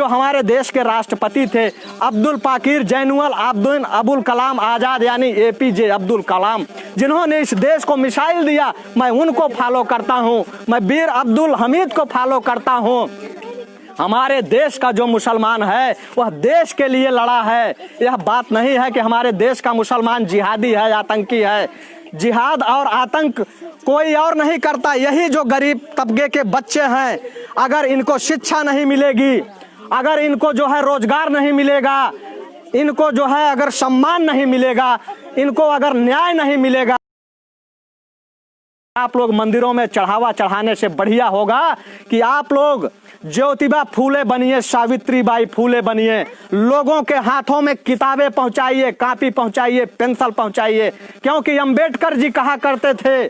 जो हमारे देश के राष्ट्रपति थे अब्दुल पाकिर जैनुअल आब्दीन अबुल कलाम आज़ाद यानी APJ अब्दुल कलाम, जिन्होंने इस देश को मिसाइल दिया, मैं उनको फॉलो करता हूँ। मैं वीर अब्दुल हमीद को फॉलो करता हूँ। हमारे देश का जो मुसलमान है वह देश के लिए लड़ा है। यह बात नहीं है कि हमारे देश का मुसलमान जिहादी है, आतंकी है। जिहाद और आतंक कोई और नहीं करता, यही जो गरीब तबके के बच्चे हैं, अगर इनको शिक्षा नहीं मिलेगी, अगर इनको जो है रोजगार नहीं मिलेगा, इनको जो है अगर सम्मान नहीं मिलेगा, इनको अगर न्याय नहीं मिलेगा, आप लोग मंदिरों में चढ़ावा चढ़ाने से बढ़िया होगा कि आप लोग ज्योतिबा फूले बनिए, सावित्रीबाई फूले बनिए, लोगों के हाथों में किताबें पहुंचाइए, कॉपी पहुंचाइए, पेंसिल पहुंचाइए। क्योंकि अंबेडकर जी कहा करते थे,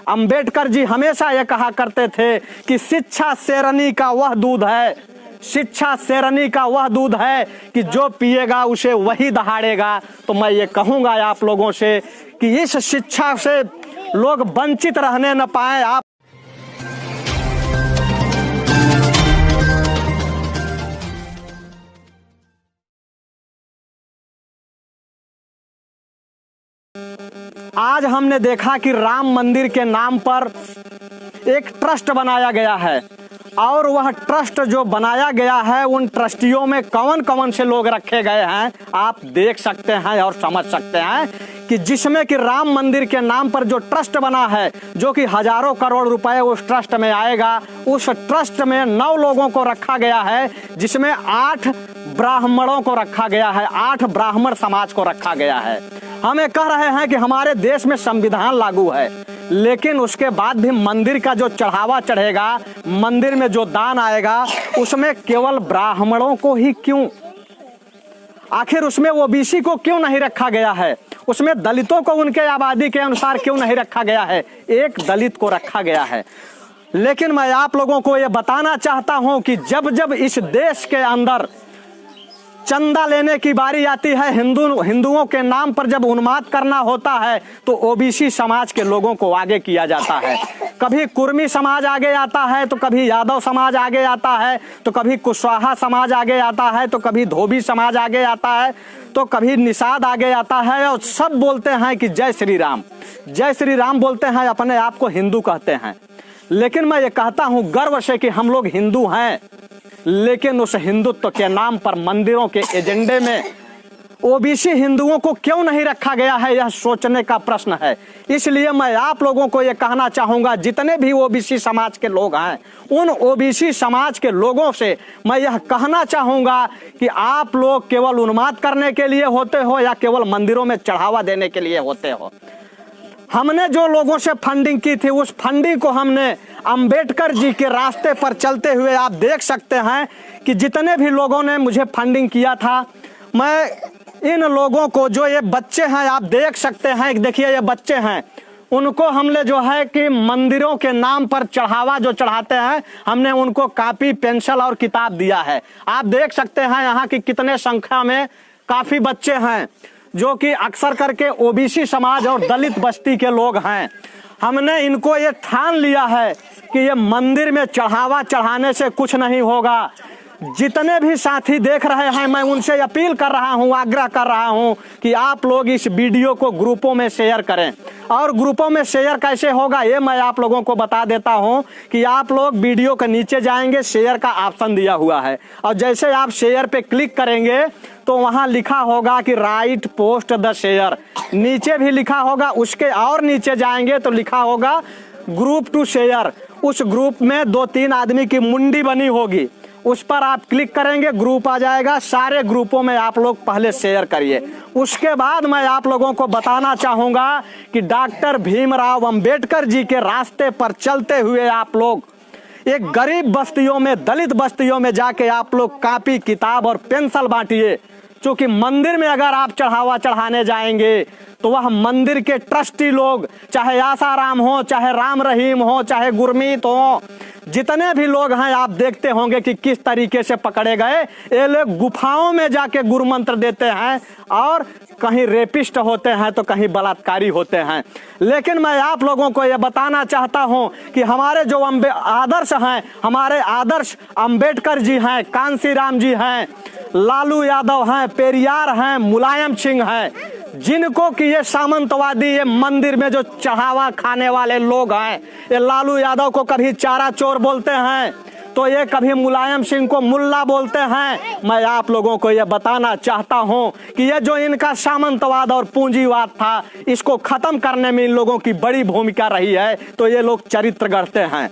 अंबेडकर जी हमेशा ये कहा करते थे कि शिक्षा शेरनी का वह दूध है, शिक्षा शेरनी का वह दूध है कि जो पिएगा उसे वही दहाड़ेगा। तो मैं ये कहूंगा आप लोगों से कि इस शिक्षा से लोग वंचित रहने न पाए। आप आज हमने देखा कि राम मंदिर के नाम पर एक ट्रस्ट बनाया गया है और वह ट्रस्ट जो बनाया गया है उन ट्रस्टियों में कौन कौन से लोग रखे गए हैं आप देख सकते हैं और समझ सकते हैं कि जिसमें कि राम मंदिर के नाम पर जो ट्रस्ट बना है, जो कि हजारों करोड़ रुपए उस ट्रस्ट में आएगा, उस ट्रस्ट में 9 लोगों को रखा गया है, जिसमें 8 ब्राह्मणों को रखा गया है, 8 ब्राह्मण समाज को रखा गया है। हमें कह रहे हैं कि हमारे देश में संविधान लागू है, लेकिन उसके बाद भी मंदिर का जो चढ़ावा चढ़ेगा, मंदिर में जो दान आएगा, उसमें केवल ब्राह्मणों को ही क्यों? आखिर उसमें OBC को क्यों नहीं रखा गया है? उसमें दलितों को उनके आबादी के अनुसार क्यों नहीं रखा गया है? एक दलित को रखा गया है। लेकिन मैं आप लोगों को यह बताना चाहता हूं कि जब जब इस देश के अंदर चंदा लेने की बारी आती है, हिंदुओं के नाम पर जब उन्माद करना होता है, तो OBC समाज के लोगों को आगे किया जाता है। कभी कुर्मी समाज आगे आता है, तो कभी यादव समाज आगे आता है, तो कभी कुशवाहा समाज आगे आता है, तो कभी धोबी समाज आगे आता है, तो कभी निषाद आगे आता है, और सब बोलते हैं कि जय श्री राम, जय श्री राम बोलते हैं, अपने आप को हिंदू कहते हैं। लेकिन मैं ये कहता हूं गर्व से कि हम लोग हिंदू हैं, लेकिन उस हिंदुत्व के नाम पर मंदिरों के एजेंडे में OBC हिंदुओं को क्यों नहीं रखा गया है, यह सोचने का प्रश्न है। इसलिए मैं आप लोगों को यह कहना चाहूंगा, जितने भी OBC समाज के लोग हैं, उन OBC समाज के लोगों से मैं यह कहना चाहूंगा कि आप लोग केवल उन्माद करने के लिए होते हो या केवल मंदिरों में चढ़ावा देने के लिए होते हो। हमने जो लोगों से फंडिंग की थी, उस फंडिंग को हमने अंबेडकर जी के रास्ते पर चलते हुए, आप देख सकते हैं कि जितने भी लोगों ने मुझे फंडिंग किया था, मैं इन लोगों को, जो ये बच्चे हैं आप देख सकते हैं, देखिए ये बच्चे हैं, उनको हमने जो है कि मंदिरों के नाम पर चढ़ावा जो चढ़ाते हैं, हमने उनको कॉपी पेंसिल और किताब दिया है। आप देख सकते हैं यहाँ की कितने संख्या में काफी बच्चे हैं जो कि अक्सर करके OBC समाज और दलित बस्ती के लोग हैं। हमने इनको ये ठान लिया है कि ये मंदिर में चढ़ावा चढ़ाने से कुछ नहीं होगा। जितने भी साथी देख रहे हैं, मैं उनसे अपील कर रहा हूं, आग्रह कर रहा हूं कि आप लोग इस वीडियो को ग्रुपों में शेयर करें। और ग्रुपों में शेयर कैसे होगा ये मैं आप लोगों को बता देता हूं कि आप लोग वीडियो के नीचे जाएंगे, शेयर का ऑप्शन दिया हुआ है, और जैसे आप शेयर पे क्लिक करेंगे तो वहां लिखा होगा कि राइट पोस्ट द शेयर, नीचे भी लिखा होगा, उसके और नीचे जाएंगे तो लिखा होगा ग्रुप टू शेयर। उस ग्रुप में 2-3 आदमी की मुंडी बनी होगी, उस पर आप क्लिक करेंगे, ग्रुप आ जाएगा। सारे ग्रुपों में आप लोग पहले शेयर करिए। उसके बाद मैं आप लोगों को बताना चाहूंगा कि डॉक्टर भीमराव अंबेडकर जी के रास्ते पर चलते हुए आप लोग एक गरीब बस्तियों में, दलित बस्तियों में जाके आप लोग कॉपी किताब और पेंसिल बांटिए, क्योंकि मंदिर में अगर आप चढ़ावा चढ़ाने जाएंगे तो वह मंदिर के ट्रस्टी लोग, चाहे आसाराम हो, चाहे राम रहीम हो, चाहे गुरमीत हो, जितने भी लोग हैं, आप देखते होंगे कि किस तरीके से पकड़े गए। ये लोग गुफाओं में जाके गुरु मंत्र देते हैं और कहीं रेपिस्ट होते हैं तो कहीं बलात्कारी होते हैं। लेकिन मैं आप लोगों को यह बताना चाहता हूं कि हमारे जो आदर्श हैं, हमारे आदर्श अंबेडकर जी हैं, कांसीराम जी हैं, लालू यादव हैं, पेरियार हैं, मुलायम सिंह हैं, जिनको कि ये सामंतवादी, ये मंदिर में जो चढ़ावा खाने वाले लोग हैं, ये लालू यादव को कभी चारा चोर बोलते हैं तो ये कभी मुलायम सिंह को मुल्ला बोलते हैं। मैं आप लोगों को ये बताना चाहता हूं कि ये जो इनका सामंतवाद और पूंजीवाद था, इसको खत्म करने में इन लोगों की बड़ी भूमिका रही है। तो ये लोग चरित्र गढ़ते हैं।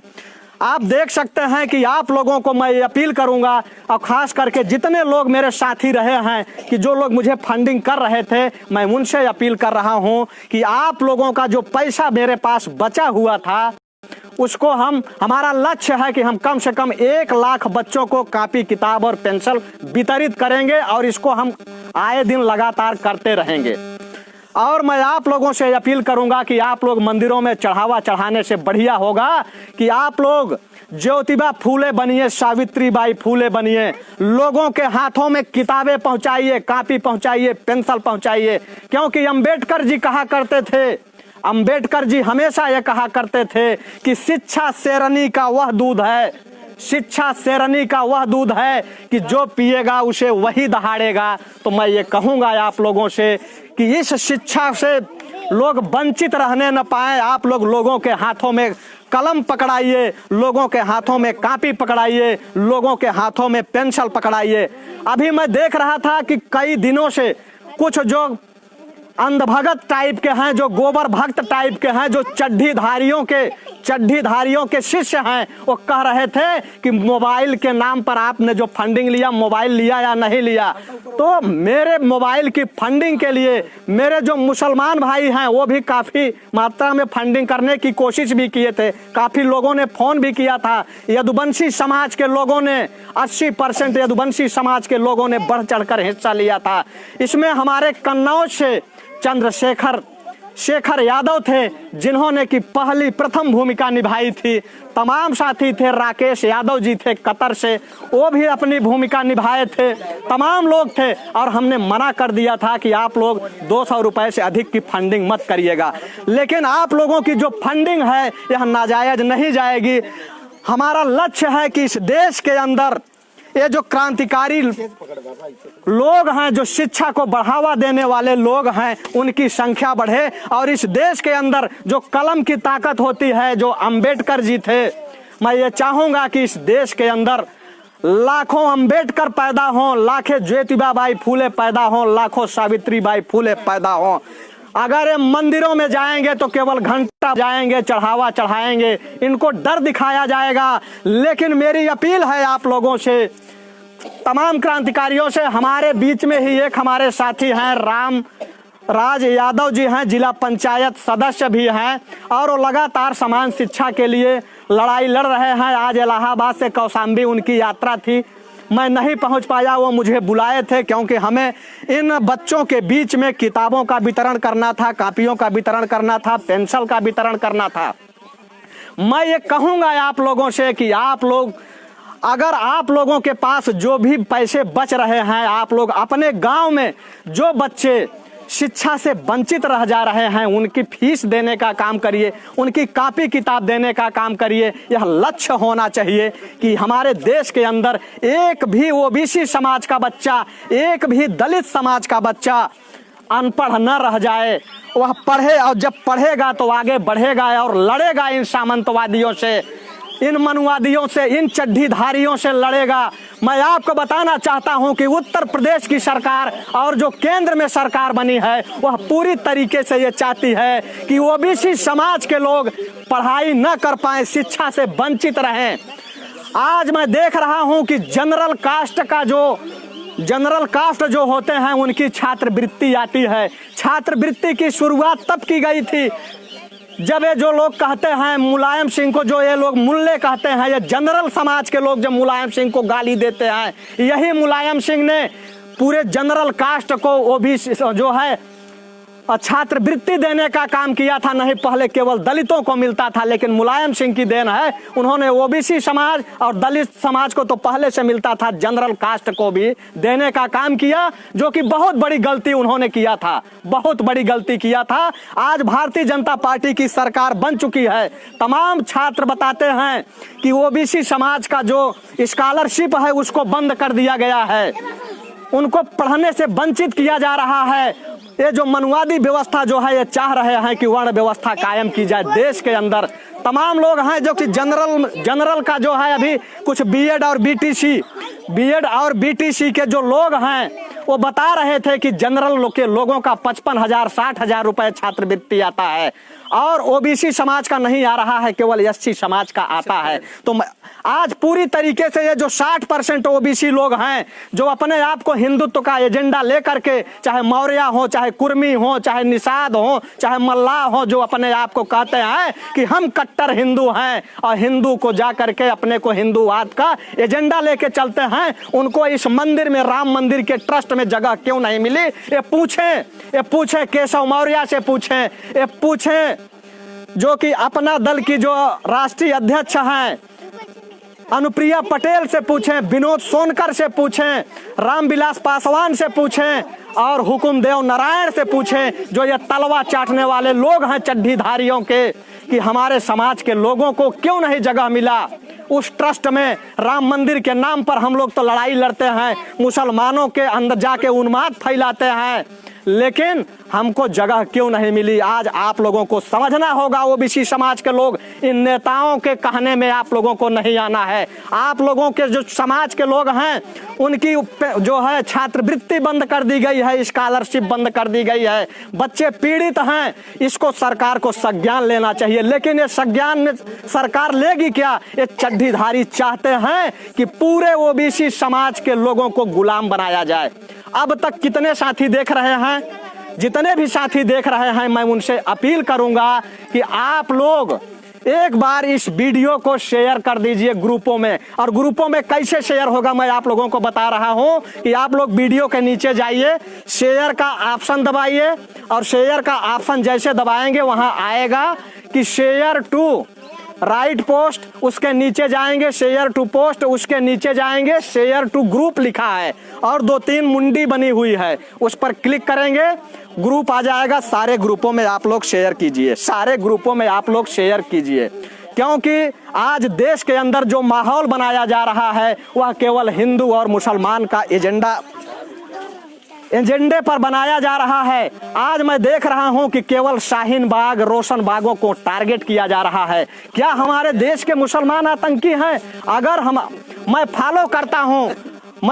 आप देख सकते हैं कि आप लोगों को मैं अपील करूंगा, और खास करके जितने लोग मेरे साथी रहे हैं, कि जो लोग मुझे फंडिंग कर रहे थे, मैं उनसे अपील कर रहा हूं कि आप लोगों का जो पैसा मेरे पास बचा हुआ था, उसको हमारा लक्ष्य है कि हम कम से कम 1 लाख बच्चों को कॉपी किताब और पेंसिल वितरित करेंगे और इसको हम आए दिन लगातार करते रहेंगे। और मैं आप लोगों से अपील करूंगा कि आप लोग मंदिरों में चढ़ावा चढ़ाने से बढ़िया होगा कि आप लोग ज्योतिबा फूले बनिए, सावित्रीबाई फूले बनिए, लोगों के हाथों में किताबें पहुंचाइए, कॉपी पहुंचाइए, पेंसिल पहुंचाइए। क्योंकि अंबेडकर जी कहा करते थे, अंबेडकर जी हमेशा ये कहा करते थे कि शिक्षा शेरनी का वह दूध है, शिक्षा शेरनी का वह दूध है कि जो पिएगा उसे वही दहाड़ेगा। तो मैं ये कहूंगा आप लोगों से कि इस शिक्षा से लोग वंचित रहने न पाए। आप लोग लोगों के हाथों में कलम पकड़ाइए, लोगों के हाथों में कॉपी पकड़ाइए, लोगों के हाथों में पेंसिल पकड़ाइए। अभी मैं देख रहा था कि कई दिनों से कुछ जो अंधभगत टाइप के हैं, जो गोबर भक्त टाइप के हैं, जो चड्ढीधारियों के शिष्य हैं, वो कह रहे थे कि मोबाइल के नाम पर आपने जो फंडिंग लिया, मोबाइल लिया या नहीं लिया। तो मेरे मोबाइल की फंडिंग के लिए मेरे जो मुसलमान भाई हैं वो भी काफी मात्रा में फंडिंग करने की कोशिश भी किए थे। काफी लोगों ने फोन भी किया था। यदुवंशी समाज के लोगों ने 80% यदुवंशी समाज के लोगों ने बढ़ चढ़कर हिस्सा लिया था। इसमें हमारे कन्नौज से शेखर यादव थे, जिन्होंने की प्रथम भूमिका निभाई थी। तमाम साथी थे, राकेश यादव जी थे कतर से, वो भी अपनी भूमिका निभाए थे। तमाम लोग थे और हमने मना कर दिया था कि आप लोग 200 रुपए से अधिक की फंडिंग मत करिएगा। लेकिन आप लोगों की जो फंडिंग है यह नाजायज नहीं जाएगी। हमारा लक्ष्य है कि इस देश के अंदर ये जो क्रांतिकारी लोग हैं, जो शिक्षा को बढ़ावा देने वाले लोग हैं, उनकी संख्या बढ़े और इस देश के अंदर जो कलम की ताकत होती है, जो अंबेडकर जी थे, मैं ये चाहूंगा कि इस देश के अंदर लाखों अंबेडकर पैदा हों, लाखों ज्योतिबाबाई फूले पैदा हों, लाखों सावित्रीबाई फूले पैदा हों। अगर ये मंदिरों में जाएंगे तो केवल घंटा जाएंगे, चढ़ावा चढ़ाएंगे, इनको डर दिखाया जाएगा। लेकिन मेरी अपील है आप लोगों से, तमाम क्रांतिकारियों से, हमारे बीच में ही एक हमारे साथी हैं राम राज यादव जी हैं, जिला पंचायत सदस्य भी हैं और वो लगातार समान शिक्षा के लिए लड़ाई लड़ रहे हैं। आज इलाहाबाद से कौशाम्बी उनकी यात्रा थी, मैं नहीं पहुंच पाया, वो मुझे बुलाए थे क्योंकि हमें इन बच्चों के बीच में किताबों का वितरण करना था, कॉपियों का वितरण करना था, पेंसिल का वितरण करना था। मैं ये कहूंगा आप लोगों से कि आप लोग, अगर आप लोगों के पास जो भी पैसे बच रहे हैं, आप लोग अपने गांव में जो बच्चे शिक्षा से वंचित रह जा रहे हैं उनकी फीस देने का काम करिए, उनकी कॉपी किताब देने का काम करिए। यह लक्ष्य होना चाहिए कि हमारे देश के अंदर एक भी ओबीसी समाज का बच्चा, एक भी दलित समाज का बच्चा अनपढ़ न रह जाए। वह पढ़े और जब पढ़ेगा तो आगे बढ़ेगा और लड़ेगा इन सामंतवादियों से, इन मनुवादियों से, इन चड्ढीधारियों से लड़ेगा। मैं आपको बताना चाहता हूं कि उत्तर प्रदेश की सरकार और जो केंद्र में सरकार बनी है वह पूरी तरीके से ये चाहती है कि ओबीसी समाज के लोग पढ़ाई न कर पाए, शिक्षा से वंचित रहें। आज मैं देख रहा हूं कि जनरल कास्ट जो होते हैं उनकी छात्रवृत्ति आती है। छात्रवृत्ति की शुरुआत तब की गई थी जब ये जो लोग कहते हैं मुलायम सिंह को, जो ये लोग मुल्ले कहते हैं, ये जनरल समाज के लोग जब मुलायम सिंह को गाली देते हैं, यही मुलायम सिंह ने पूरे जनरल कास्ट को ओबीसी जो है छात्रवृत्ति देने का काम किया था। नहीं पहले केवल दलितों को मिलता था, लेकिन मुलायम सिंह की देन है, उन्होंने ओबीसी समाज और दलित समाज को तो पहले से मिलता था, जनरल कास्ट को भी देने का काम किया, जो कि बहुत बड़ी गलती उन्होंने किया था, बहुत बड़ी गलती किया था। आज भारतीय जनता पार्टी की सरकार बन चुकी है। तमाम छात्र बताते हैं कि ओबीसी समाज का जो स्कॉलरशिप है उसको बंद कर दिया गया है, उनको पढ़ने से वंचित किया जा रहा है। ये जो मनुवादी व्यवस्था जो है, ये चाह रहे हैं कि वर्ण व्यवस्था कायम की जाए देश के अंदर। तमाम लोग हैं जो कि जनरल का जो है, अभी कुछ बीएड और बीटीसी के जो लोग हैं वो बता रहे थे कि जनरल के लोगों का 55,000 60,000 रुपए छात्रवृत्ति आता है और ओबीसी समाज का नहीं आ रहा है, केवल एससी समाज का आता है। तो आज पूरी तरीके से ये जो 60% ओबीसी लोग हैं जो अपने आप को हिंदुत्व का एजेंडा लेकर के, चाहे मौर्य हो, चाहे कुर्मी हो, चाहे निषाद हो, चाहे मल्लाह हो, जो अपने आप को कहते हैं कि हम कट्टर हिंदू हैं और हिंदू को जा करके अपने को हिंदूवाद का एजेंडा लेके चलते हैं, उनको इस मंदिर में, राम मंदिर के ट्रस्ट में जगह क्यों नहीं मिली? ये पूछें केशव मौर्य से, पूछें जो कि अपना दल की जो राष्ट्रीय अध्यक्ष हैं अनुप्रिया पटेल से पूछें, विनोद सोनकर से पूछें, रामविलास पासवान से पूछें और हुकुमदेव नारायण से पूछें, जो ये तलवा चाटने वाले लोग हैं चड्ढीधारियों के, कि हमारे समाज के लोगों को क्यों नहीं जगह मिला उस ट्रस्ट में। राम मंदिर के नाम पर हम लोग तो लड़ाई लड़ते हैं, मुसलमानों के अंदर जाके उन्माद फैलाते हैं, लेकिन हमको जगह क्यों नहीं मिली? आज आप लोगों को समझना होगा, ओबीसी समाज के लोग, इन नेताओं के कहने में आप लोगों को नहीं आना है। आप लोगों के जो समाज के लोग हैं उनकी जो है छात्रवृत्ति बंद कर दी गई है, स्कॉलरशिप बंद कर दी गई है, बच्चे पीड़ित हैं, इसको सरकार को संज्ञान लेना चाहिए। लेकिन ये संज्ञान में सरकार लेगी क्या? ये चड्ढीधारी चाहते हैं कि पूरे ओबीसी समाज के लोगों को गुलाम बनाया जाए। अब तक कितने साथी देख रहे हैं, जितने भी साथी देख रहे हैं, मैं उनसे अपील करूंगा कि आप लोग एक बार इस वीडियो को शेयर कर दीजिए ग्रुपों में। और ग्रुपों में कैसे शेयर होगा मैं आप लोगों को बता रहा हूं कि आप लोग वीडियो के नीचे जाइए, शेयर का ऑप्शन दबाइए और शेयर का ऑप्शन जैसे दबाएंगे वहां आएगा कि शेयर टू राइट पोस्ट, उसके नीचे जाएंगे शेयर टू पोस्ट, उसके नीचे जाएंगे शेयर टू ग्रुप लिखा है और 2-3 मुंडी बनी हुई है, उस पर क्लिक करेंगे, ग्रुप आ जाएगा। सारे ग्रुपों में आप लोग शेयर कीजिए, सारे ग्रुपों में आप लोग शेयर कीजिए, क्योंकि आज देश के अंदर जो माहौल बनाया जा रहा है वह केवल हिंदू और मुसलमान का एजेंडे पर बनाया जा रहा है। आज मैं देख रहा हूं कि केवल शाहीन बाग, रोशन बागों को टारगेट किया जा रहा है। क्या हमारे देश के मुसलमान आतंकी हैं? अगर मैं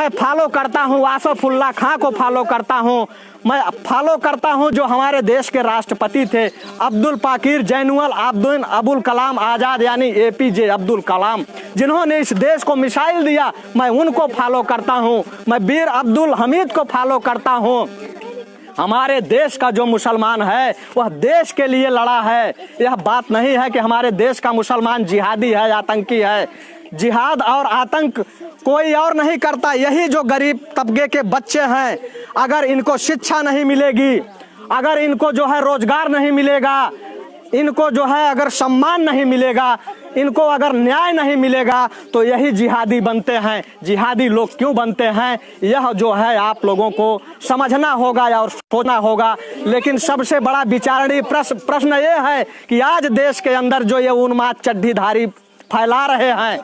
फॉलो करता हूं आसफुल्ला खां को फॉलो करता हूं, मैं फॉलो करता हूं जो हमारे देश के राष्ट्रपति थे अब्दुल पाकिर जैनुअल अबुल कलाम आजाद, यानी एपीजे अब्दुल कलाम, जिन्होंने इस देश को मिसाइल दिया, मैं उनको फॉलो करता हूं। मैं वीर अब्दुल हमीद को फॉलो करता हूं। हमारे देश का जो मुसलमान है वह देश के लिए लड़ा है। यह बात नहीं है कि हमारे देश का मुसलमान जिहादी है, आतंकी है। जिहाद और आतंक कोई और नहीं करता, यही जो गरीब तबके के बच्चे हैं, अगर इनको शिक्षा नहीं मिलेगी, अगर इनको जो है रोजगार नहीं मिलेगा, इनको जो है अगर सम्मान नहीं मिलेगा, इनको अगर न्याय नहीं मिलेगा, तो यही जिहादी बनते हैं। जिहादी लोग क्यों बनते हैं, यह जो है आप लोगों को समझना होगा और सोचना होगा। लेकिन सबसे बड़ा विचारणीय प्रश्न ये है कि आज देश के अंदर जो ये उन्माद चड्ढीधारी फैला रहे हैं,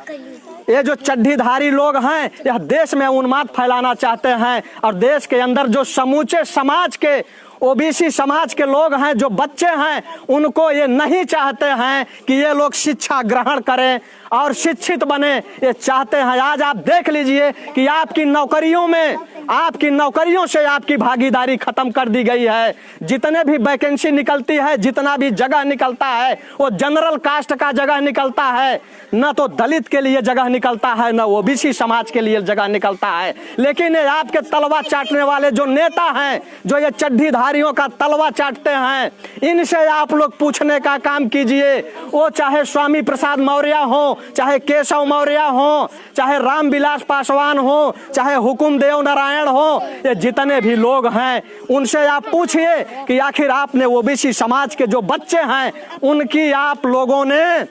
ये जो चड्ढीधारी लोग हैं, यह देश में उन्माद फैलाना चाहते हैं। और देश के अंदर जो समूचे समाज के, ओबीसी समाज के लोग हैं, जो बच्चे हैं, उनको ये नहीं चाहते हैं कि ये लोग शिक्षा ग्रहण करें और शिक्षित बने। ये चाहते हैं, आज आप देख लीजिए कि आपकी नौकरियों से आपकी भागीदारी खत्म कर दी गई है। जितने भी वैकेंसी निकलती है, जितना भी जगह निकलता है, वो जनरल कास्ट का जगह निकलता है, न तो दलित के लिए जगह निकलता है, न ओबीसी समाज के लिए जगह निकलता है। लेकिन ये आपके तलवा चाटने वाले जो नेता हैं, जो ये चड्ढीधारियों का तलवा चाटते हैं, इनसे आप लोग पूछने का काम कीजिए। वो चाहे स्वामी प्रसाद मौर्य हो, चाहे केशव मौर्य हो, चाहे रामविलास पासवान हो, चाहे हुकुमदेव नारायण नारायण हो, ये जितने भी लोग हैं उनसे आप पूछिए कि आखिर आपने ओबीसी समाज के जो बच्चे हैं उनकी आप लोगों ने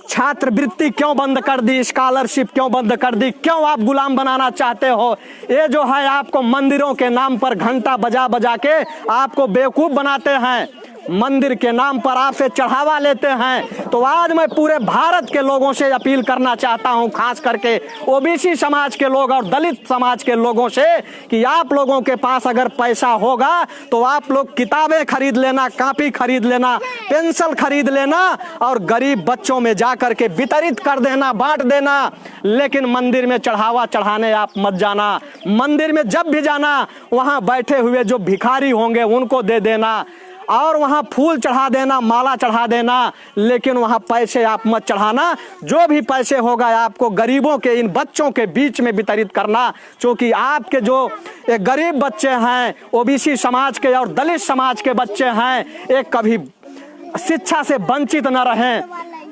छात्रवृत्ति क्यों बंद कर दी, स्कॉलरशिप क्यों बंद कर दी, क्यों आप गुलाम बनाना चाहते हो? ये जो है आपको मंदिरों के नाम पर घंटा बजा बजा के आपको बेवकूफ बनाते हैं, मंदिर के नाम पर आपसे चढ़ावा लेते हैं। तो आज मैं पूरे भारत के लोगों से अपील करना चाहता हूं, खास करके ओबीसी समाज के लोग और दलित समाज के लोगों से, कि आप लोगों के पास अगर पैसा होगा तो आप लोग किताबें खरीद लेना, कॉपी खरीद लेना, पेंसिल खरीद लेना और गरीब बच्चों में जाकर के वितरित कर देना, बांट देना। लेकिन मंदिर में चढ़ावा चढ़ाने आप मत जाना। मंदिर में जब भी जाना वहां बैठे हुए जो भिखारी होंगे उनको दे देना और वहां फूल चढ़ा देना, माला चढ़ा देना, लेकिन वहां पैसे आप मत चढ़ाना। जो भी पैसे होगा आपको गरीबों के, इन बच्चों के बीच में वितरित करना, क्योंकि आपके जो एक गरीब बच्चे हैं, ओबीसी समाज के और दलित समाज के बच्चे हैं, एक कभी शिक्षा से वंचित न रहें,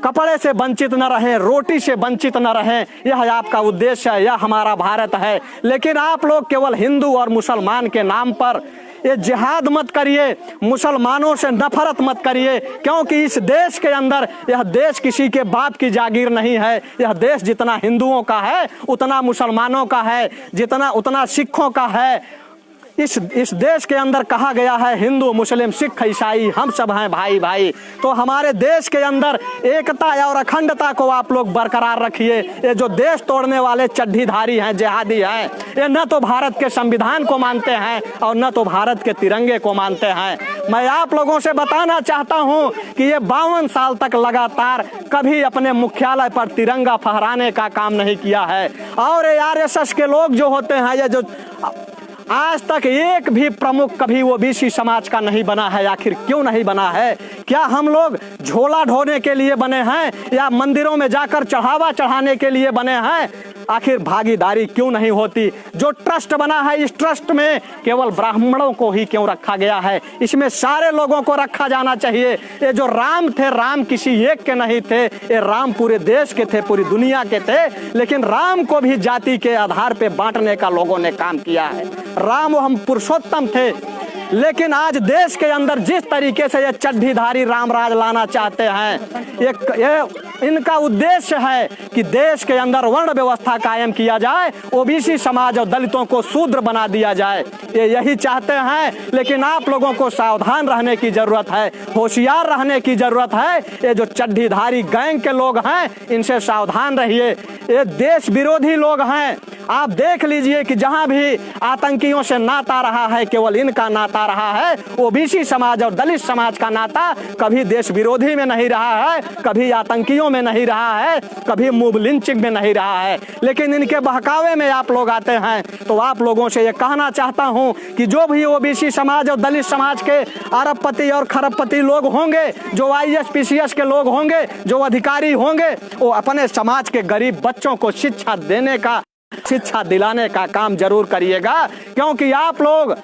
कपड़े से वंचित न रहें, रोटी से वंचित न रहें। यह आपका उद्देश्य है, यह हमारा भारत है। लेकिन आप लोग केवल हिंदू और मुसलमान के नाम पर ये जिहाद मत करिए, मुसलमानों से नफरत मत करिए, क्योंकि इस देश के अंदर यह देश किसी के बाप की जागीर नहीं है। यह देश जितना हिंदुओं का है उतना मुसलमानों का है, जितना उतना सिखों का है। इस देश के अंदर कहा गया है हिंदू मुस्लिम सिख ईसाई हम सब हैं भाई भाई। तो हमारे देश के अंदर एकता और अखंडता को आप लोग बरकरार रखिए। ये जो देश तोड़ने वाले चड्ढीधारी हैं, जिहादी हैं, ये न तो भारत के संविधान को मानते हैं और न तो भारत के तिरंगे को मानते हैं। मैं आप लोगों से बताना चाहता हूं कि ये 52 साल तक लगातार कभी अपने मुख्यालय पर तिरंगा फहराने का काम नहीं किया है। और ये आरएसएस के लोग जो होते हैं, ये जो आज तक एक भी प्रमुख कभी ओबीसी समाज का नहीं बना है। आखिर क्यों नहीं बना है? क्या हम लोग झोला ढोने के लिए बने हैं या मंदिरों में जाकर चढ़ावा चढ़ाने के लिए बने हैं? आखिर भागीदारी क्यों नहीं होती? जो ट्रस्ट बना है, इस ट्रस्ट में केवल ब्राह्मणों को ही क्यों रखा गया है? इसमें सारे लोगों को रखा जाना चाहिए। ये जो राम थे, राम किसी एक के नहीं थे, ये राम पूरे देश के थे, पूरी दुनिया के थे। लेकिन राम को भी जाति के आधार पे बांटने का लोगों ने काम किया है। राम हम पुरुषोत्तम थे, लेकिन आज देश के अंदर जिस तरीके से ये चड्ढीधारी रामराज लाना चाहते हैं, ये इनका उद्देश्य है कि देश के अंदर वर्ण व्यवस्था कायम किया जाए, ओबीसी समाज और दलितों को शूद्र बना दिया जाए। ये यही चाहते हैं। लेकिन आप लोगों को सावधान रहने की जरूरत है, होशियार रहने की जरूरत है। ये जो चड्ढीधारी गैंग के लोग हैं, इनसे सावधान रहिए। ये देश विरोधी लोग हैं। आप देख लीजिए कि जहां भी आतंकियों से नाता रहा है, केवल इनका नाता रहा है। ओबीसी समाज और दलित समाज का नाता कभी देश विरोधी में नहीं रहा है, कभी आतंकियों में नहीं रहा है, कभी मूव लिंचिंग में नहीं रहा है। लेकिन इनके बहकावे में आप लोग आते हैं। तो आप लोगों से ये कहना चाहता हूं कि जो भी ओबीसी समाज और दलित समाज के अरबपति और खरबपति लोग होंगे, जो आईएएस पीसीएस के लोग होंगे, जो अधिकारी होंगे, वो अपने समाज के गरीब बच्चों को शिक्षा देने का, शिक्षा दिलाने का काम जरूर करिएगा। क्योंकि आप लोग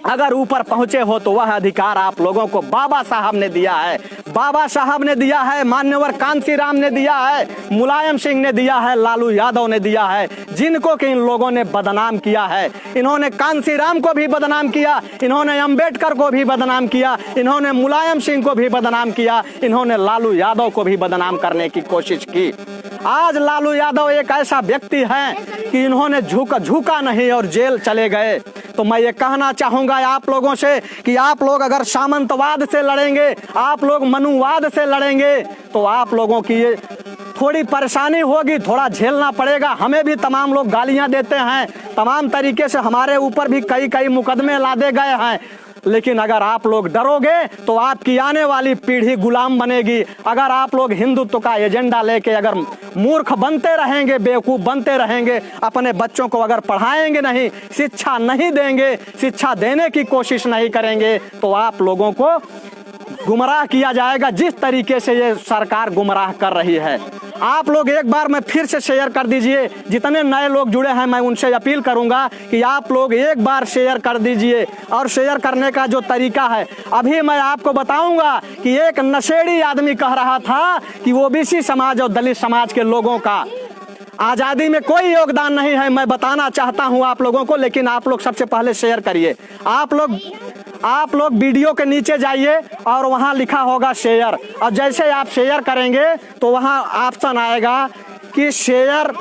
अगर ऊपर पहुंचे हो तो वह अधिकार आप लोगों को बाबा साहब ने दिया है। बाबा साहब ने दिया है, मान्यवर कांशीराम ने दिया है, मुलायम सिंह ने दिया है, लालू यादव ने दिया है, जिनको कि इन लोगों ने बदनाम किया है। इन्होंने कांशीराम को भी बदनाम किया, इन्होंने अंबेडकर को भी बदनाम किया, इन्होंने मुलायम सिंह को भी बदनाम किया, इन्होंने लालू यादव को भी बदनाम करने की कोशिश की। आज लालू यादव एक ऐसा व्यक्ति है कि इन्होंने झुका नहीं और जेल चले गए। तो मैं ये कहना चाहूंगा आप लोगों से कि आप लोग अगर सामंतवाद से लड़ेंगे, आप लोग मनुवाद से लड़ेंगे, तो आप लोगों की ये थोड़ी परेशानी होगी, थोड़ा झेलना पड़ेगा। हमें भी तमाम लोग गालियां देते हैं, तमाम तरीके से हमारे ऊपर भी कई मुकदमे लादे गए हैं। लेकिन अगर आप लोग डरोगे तो आपकी आने वाली पीढ़ी गुलाम बनेगी। अगर आप लोग हिंदुत्व का एजेंडा लेके अगर मूर्ख बनते रहेंगे, बेवकूफ बनते रहेंगे, अपने बच्चों को अगर पढ़ाएंगे नहीं, शिक्षा नहीं देंगे, शिक्षा देने की कोशिश नहीं करेंगे, तो आप लोगों को गुमराह किया जाएगा जिस तरीके से ये सरकार गुमराह कर रही है। आप लोग एक बार मैं फिर से शेयर कर दीजिए। जितने नए लोग जुड़े हैं मैं उनसे अपील करूंगा कि आप लोग एक बार शेयर कर दीजिए। और शेयर करने का जो तरीका है अभी मैं आपको बताऊंगा कि एक नशेड़ी आदमी कह रहा था कि ओबीसी समाज और दलित समाज के लोगों का आज़ादी में कोई योगदान नहीं है, मैं बताना चाहता हूं आप लोगों को। लेकिन आप लोग सबसे पहले शेयर करिए। आप लोग वीडियो के नीचे जाइए और वहां लिखा होगा शेयर, और जैसे आप शेयर करेंगे तो वहां ऑप्शन आएगा कि शेयर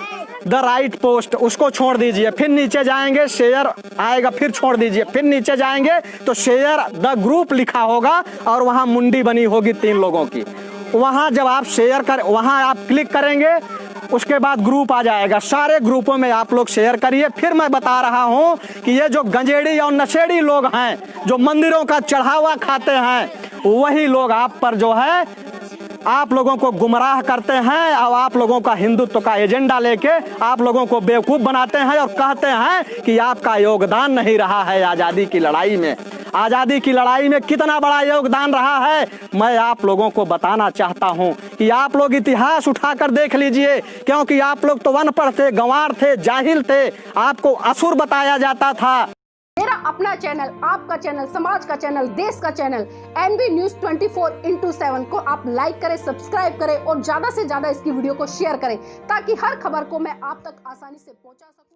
द राइट पोस्ट, उसको छोड़ दीजिए। फिर नीचे जाएंगे, शेयर आएगा, फिर छोड़ दीजिए। फिर नीचे जाएंगे तो शेयर द ग्रुप लिखा होगा और वहां मुंडी बनी होगी 3 लोगों की। वहां जब आप शेयर कर, वहां आप क्लिक करेंगे, उसके बाद ग्रुप आ जाएगा। सारे ग्रुपों में आप लोग शेयर करिए। फिर मैं बता रहा हूं कि ये जो गंजेड़ी और नशेड़ी लोग हैं, जो मंदिरों का चढ़ावा खाते हैं, वही लोग आप पर जो है आप लोगों को गुमराह करते हैं और आप लोगों का हिंदुत्व का एजेंडा लेके आप लोगों को बेवकूफ बनाते हैं और कहते हैं कि आपका योगदान नहीं रहा है आज़ादी की लड़ाई में। आज़ादी की लड़ाई में कितना बड़ा योगदान रहा है मैं आप लोगों को बताना चाहता हूं कि आप लोग इतिहास उठाकर देख लीजिए, क्योंकि आप लोग तो अनपढ़ थे, गंवार थे, जाहिल थे, आपको असुर बताया जाता था। मेरा अपना चैनल, आपका चैनल, समाज का चैनल, देश का चैनल NB News 24/7 को आप लाइक करें, सब्सक्राइब करें और ज्यादा से ज्यादा इसकी वीडियो को शेयर करें, ताकि हर खबर को मैं आप तक आसानी से पहुंचा सकूं।